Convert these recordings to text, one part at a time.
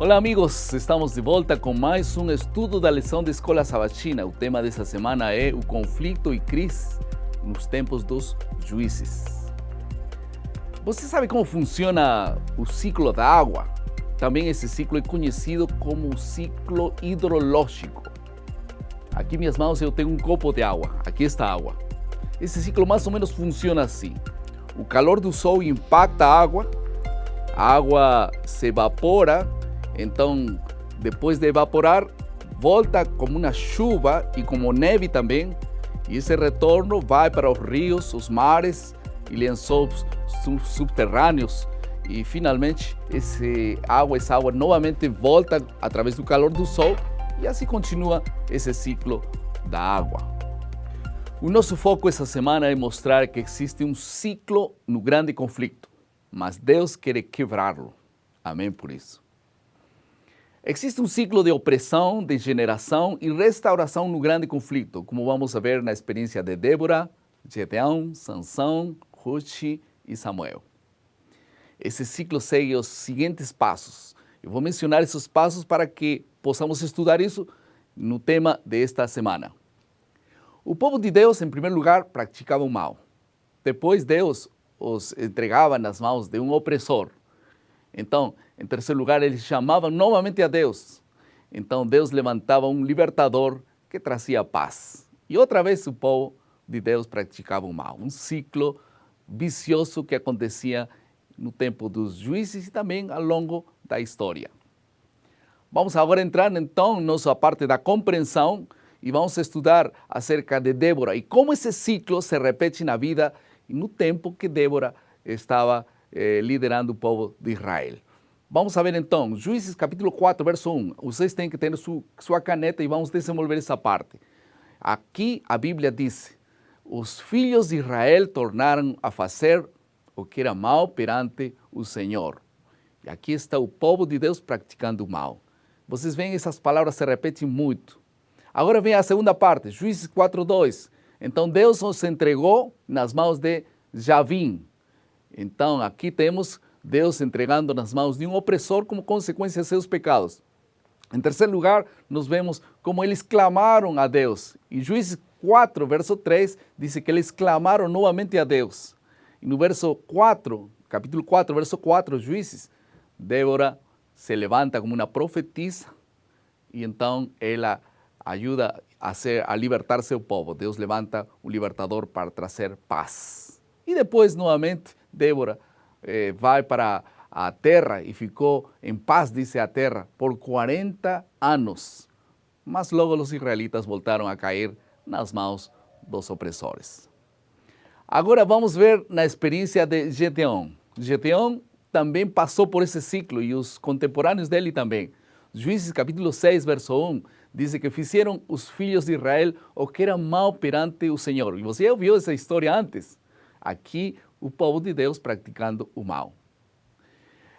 Olá amigos, estamos de volta com mais um estudo da lição da Escola Sabatina. O tema dessa semana é o conflito e crise nos tempos dos juízes. Você sabe como funciona o ciclo da água? Também esse ciclo é conhecido como o ciclo hidrológico. Aqui em minhas mãos eu tenho um copo de água, aqui está a água. Esse ciclo mais ou menos funciona assim. O calor do sol impacta a água se evapora, então depois de evaporar, volta como uma chuva e como neve também, e esse retorno vai para os rios, os mares e lençóis subterrâneos, e finalmente essa água novamente volta através do calor do sol, e assim continua esse ciclo da água. O nosso foco essa semana é mostrar que existe um ciclo no grande conflito, mas Deus quer quebrá-lo. Amém por isso. Existe um ciclo de opressão, de generação e restauração no grande conflito, como vamos ver na experiência de Débora, Gedeão, Sansão, Ruth e Samuel. Esse ciclo segue os seguintes passos. Eu vou mencionar esses passos para que possamos estudar isso no tema desta semana. O povo de Deus, em primeiro lugar, praticava o mal. Depois, Deus os entregava nas mãos de um opressor. Então, em terceiro lugar, eles chamavam novamente a Deus. Então, Deus levantava um libertador que trazia paz. E outra vez o povo de Deus praticava o mal. Um ciclo vicioso que acontecia no tempo dos juízes e também ao longo da história. Vamos agora entrar então na nossa parte da compreensão e vamos estudar acerca de Débora e como esse ciclo se repete na vida e no tempo que Débora estava liderando o povo de Israel. Vamos ver então, Juízes capítulo 4, verso 1. Vocês têm que ter sua caneta e vamos desenvolver essa parte. Aqui a Bíblia diz: os filhos de Israel tornaram a fazer o que era mal perante o Senhor. E aqui está o povo de Deus praticando o mal. Vocês veem, essas palavras se repetem muito. Agora vem a segunda parte, Juízes 4, 2. Então Deus os entregou nas mãos de Javim. Então aqui temos Deus entregando nas mãos de um opressor como consequência de seus pecados. Em terceiro lugar, nós vemos como eles clamaram a Deus. E Juízes 4, verso 3, diz que eles clamaram novamente a Deus. E no verso 4, capítulo 4, verso 4, Juízes, Débora se levanta como uma profetisa e então ela ajuda a libertar seu povo. Deus levanta um libertador para trazer paz. E depois, novamente, Débora vai para a terra e ficou em paz, disse a terra, por 40 anos. Mas logo os israelitas voltaram a cair nas mãos dos opressores. Agora vamos ver na experiência de Gedeão. Gedeão também passou por esse ciclo e os contemporâneos dele também. Juízes capítulo 6, verso 1, diz que fizeram os filhos de Israel o que era mal perante o Senhor. E você já ouviu essa história antes? Aqui, o povo de Deus praticando o mal.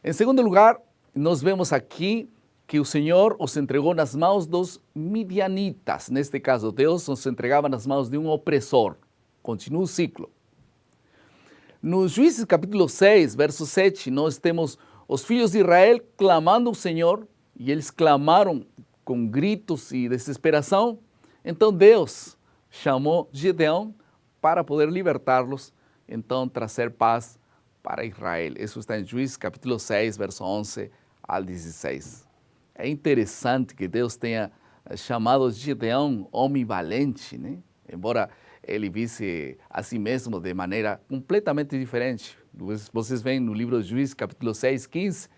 Em segundo lugar, nós vemos aqui que o Senhor os entregou nas mãos dos midianitas. Neste caso, Deus os entregava nas mãos de um opressor. Continua o ciclo. No Juízes capítulo 6, verso 7, nós temos os filhos de Israel clamando ao Senhor, e eles clamaram com gritos e desesperação. Então Deus chamou Gedeão para poder libertá-los, então trazer paz para Israel. Isso está em Juízes capítulo 6, verso 11 ao 16. É interessante que Deus tenha chamado Gedeão homem valente, né? Embora ele visse a si mesmo de maneira completamente diferente. Vocês veem no livro de Juízes capítulo 6, 15,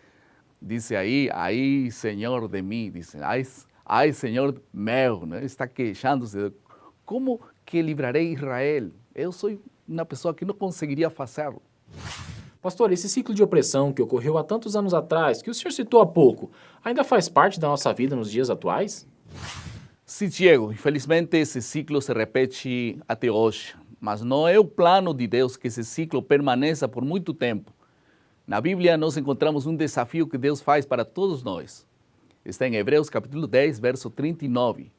diz aí Senhor de mim, diz, ai Senhor meu, né? Está queixando-se, como que livrarei Israel? Eu sou uma pessoa que não conseguiria fazê-lo. Pastor, esse ciclo de opressão que ocorreu há tantos anos atrás, que o senhor citou há pouco, ainda faz parte da nossa vida nos dias atuais? Sim, Diego, infelizmente esse ciclo se repete até hoje, mas não é o plano de Deus que esse ciclo permaneça por muito tempo. Na Bíblia nós encontramos um desafio que Deus faz para todos nós. Está em Hebreus capítulo 10, verso 39.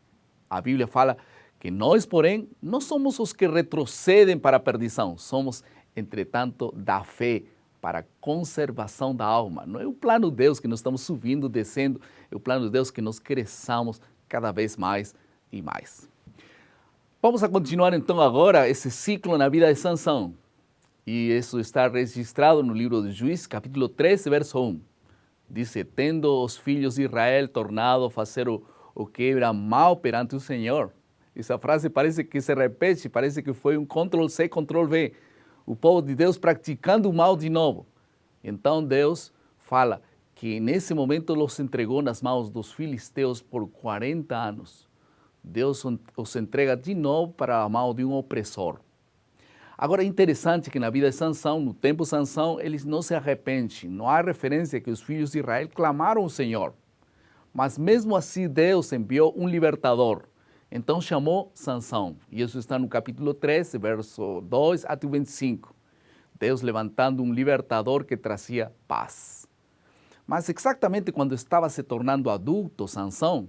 A Bíblia fala que nós, porém, não somos os que retrocedem para a perdição, somos, entretanto, da fé para a conservação da alma. Não é o plano de Deus que nós estamos subindo, descendo, é o plano de Deus que nós cresçamos cada vez mais e mais. Vamos a continuar então agora esse ciclo na vida de Sansão. E isso está registrado no livro de Juízes, capítulo 13, verso 1. Diz, tendo os filhos de Israel tornado a fazer o que era mal perante o Senhor. Essa frase parece que se repete, parece que foi um Ctrl+C, Ctrl+V. O povo de Deus praticando o mal de novo. Então Deus fala que nesse momento os entregou nas mãos dos filisteus por 40 anos. Deus os entrega de novo para a mão de um opressor. Agora é interessante que na vida de Sansão, no tempo de Sansão, eles não se arrependem. Não há referência que os filhos de Israel clamaram ao Senhor. Mas mesmo assim Deus enviou um libertador. Então chamou Sansão. E isso está no capítulo 13, verso 2 até o 25. Deus levantando um libertador que trazia paz. Mas exatamente quando estava se tornando adulto, Sansão,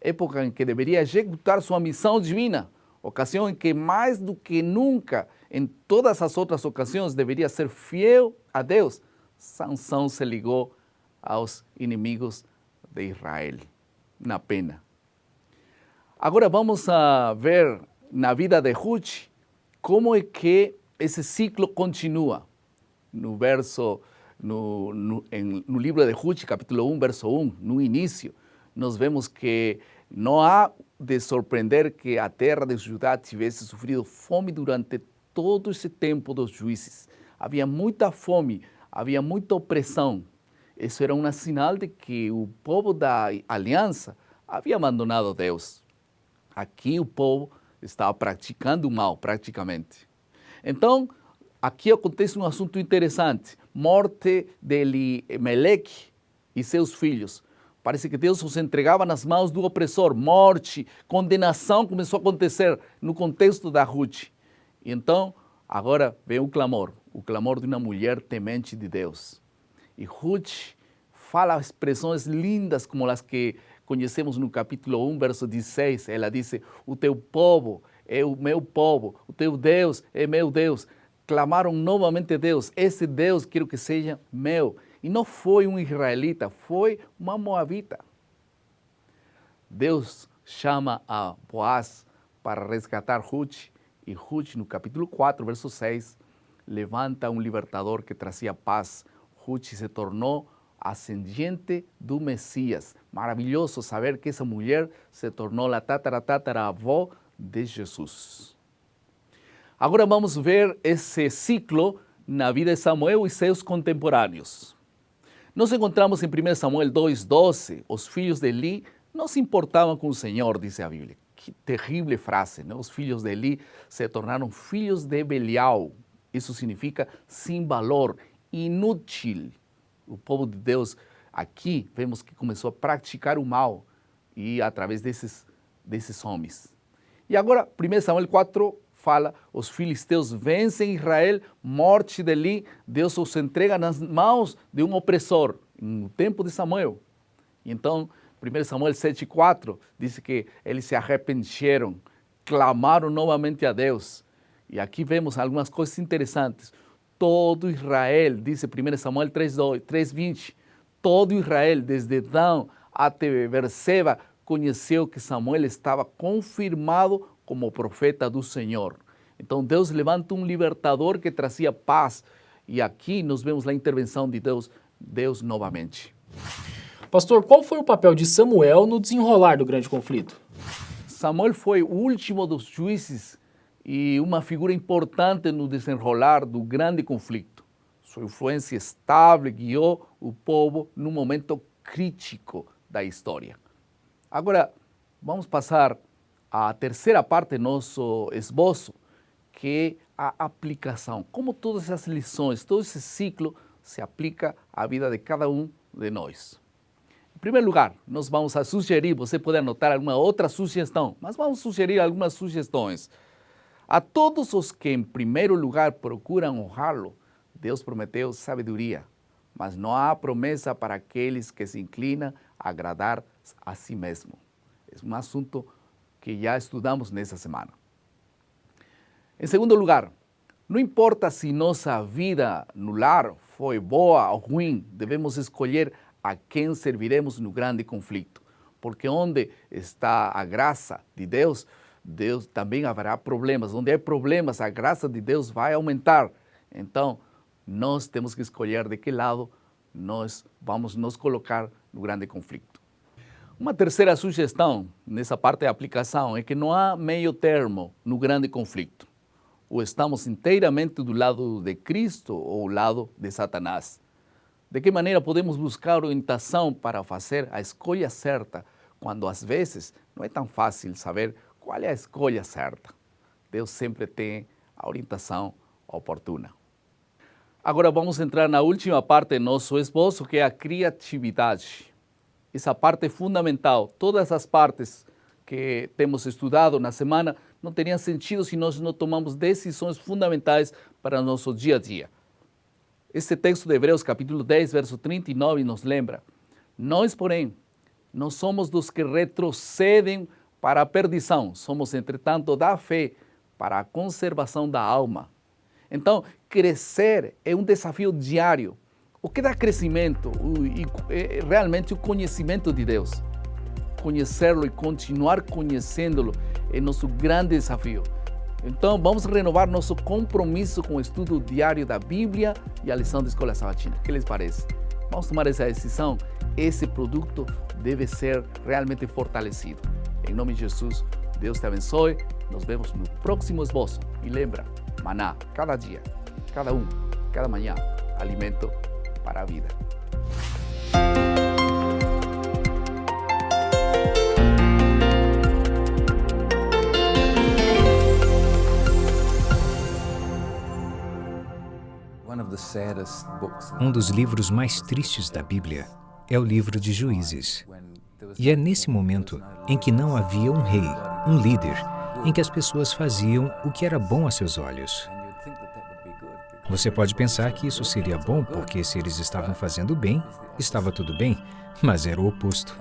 época em que deveria executar sua missão divina, ocasião em que mais do que nunca, em todas as outras ocasiões, deveria ser fiel a Deus, Sansão se ligou aos inimigos de Israel, na pena. Agora vamos a ver na vida de Ruth como é que esse ciclo continua. No livro de Ruth, capítulo 1, verso 1, no início, nós vemos que não há de surpreender que a terra de Judá tivesse sofrido fome durante todo esse tempo dos juízes. Havia muita fome, havia muita opressão. Isso era um sinal de que o povo da aliança havia abandonado Deus. Aqui o povo estava praticando o mal, praticamente. Então, aqui acontece um assunto interessante. Morte de Elimeleque e seus filhos. Parece que Deus os entregava nas mãos do opressor. Morte, condenação começou a acontecer no contexto da Ruth. E então, agora vem o clamor de uma mulher temente de Deus. E Ruth fala expressões lindas como as que conhecemos no capítulo 1, verso 16. Ela disse, o teu povo é o meu povo, o teu Deus é meu Deus. Clamaram novamente a Deus, esse Deus quero que seja meu. E não foi um israelita, foi uma moabita. Deus chama a Boaz para resgatar Ruth. E Ruth, no capítulo 4, verso 6, levanta um libertador que trazia paz. Ruth se tornou ascendente do Messias. Maravilhoso saber que essa mulher se tornou a tataravó de Jesus. Agora vamos ver esse ciclo na vida de Samuel e seus contemporâneos. Nós encontramos em 1 Samuel 2,12, os filhos de Eli não se importavam com o Senhor, diz a Bíblia. Que terrível frase, né? Os filhos de Eli se tornaram filhos de Belial. Isso significa sem valor, inútil. O povo de Deus aqui vemos que começou a praticar o mal e através desses homens. E agora, 1 Samuel 4 fala, os filisteus vencem Israel, morte de Eli, Deus os entrega nas mãos de um opressor, no tempo de Samuel. E então, 1 Samuel 7,4 diz que eles se arrependeram, clamaram novamente a Deus. E aqui vemos algumas coisas interessantes. Todo Israel, diz 1 Samuel 3,20, todo Israel, desde Dan até Berseba, conheceu que Samuel estava confirmado como profeta do Senhor. Então Deus levanta um libertador que trazia paz. E aqui nós vemos a intervenção de Deus novamente. Pastor, qual foi o papel de Samuel no desenrolar do grande conflito? Samuel foi o último dos juízes e uma figura importante no desenrolar do grande conflito. Sua influência estável guiou o povo num momento crítico da história. Agora, vamos passar à terceira parte do nosso esboço, que é a aplicação. Como todas essas lições, todo esse ciclo se aplica à vida de cada um de nós. Em primeiro lugar, nós vamos a sugerir, você pode anotar alguma outra sugestão, mas vamos sugerir algumas sugestões. A todos os que, em primeiro lugar, procuram honrá-lo, Deus prometeu sabedoria, mas não há promessa para aqueles que se inclinam a agradar a si mesmo. É um assunto que já estudamos nessa semana. Em segundo lugar, não importa se nossa vida no lar foi boa ou ruim, devemos escolher a quem serviremos no grande conflito. Porque onde está a graça de Deus, Deus também haverá problemas. Onde há problemas, a graça de Deus vai aumentar. Então, nós temos que escolher de que lado nós vamos nos colocar no grande conflito. Uma terceira sugestão nessa parte da aplicação é que não há meio termo no grande conflito. Ou estamos inteiramente do lado de Cristo ou do lado de Satanás. De que maneira podemos buscar orientação para fazer a escolha certa, quando às vezes não é tão fácil saber qual é a escolha certa? Deus sempre tem a orientação oportuna. Agora vamos entrar na última parte do nosso esboço, que é a criatividade. Essa parte é fundamental. Todas as partes que temos estudado na semana não teriam sentido se nós não tomamos decisões fundamentais para o nosso dia a dia. Este texto de Hebreus, capítulo 10, verso 39, nos lembra: nós, porém, não somos dos que retrocedem para a perdição, somos, entretanto, da fé para a conservação da alma. Então, crescer é um desafio diário. O que dá crescimento é realmente o conhecimento de Deus. Conhecê-lo e continuar conhecendo-lo é nosso grande desafio. Então, vamos renovar nosso compromisso com o estudo diário da Bíblia e a lição da Escola Sabatina. O que lhes parece? Vamos tomar essa decisão. Esse produto deve ser realmente fortalecido. Em nome de Jesus, Deus te abençoe. Nos vemos no próximo esboço. E lembra, maná, cada dia, cada manhã, alimento para a vida. Um dos livros mais tristes da Bíblia é o livro de Juízes. E é nesse momento em que não havia um rei, um líder, em que as pessoas faziam o que era bom a seus olhos. Você pode pensar que isso seria bom porque se eles estavam fazendo bem, estava tudo bem, mas era o oposto.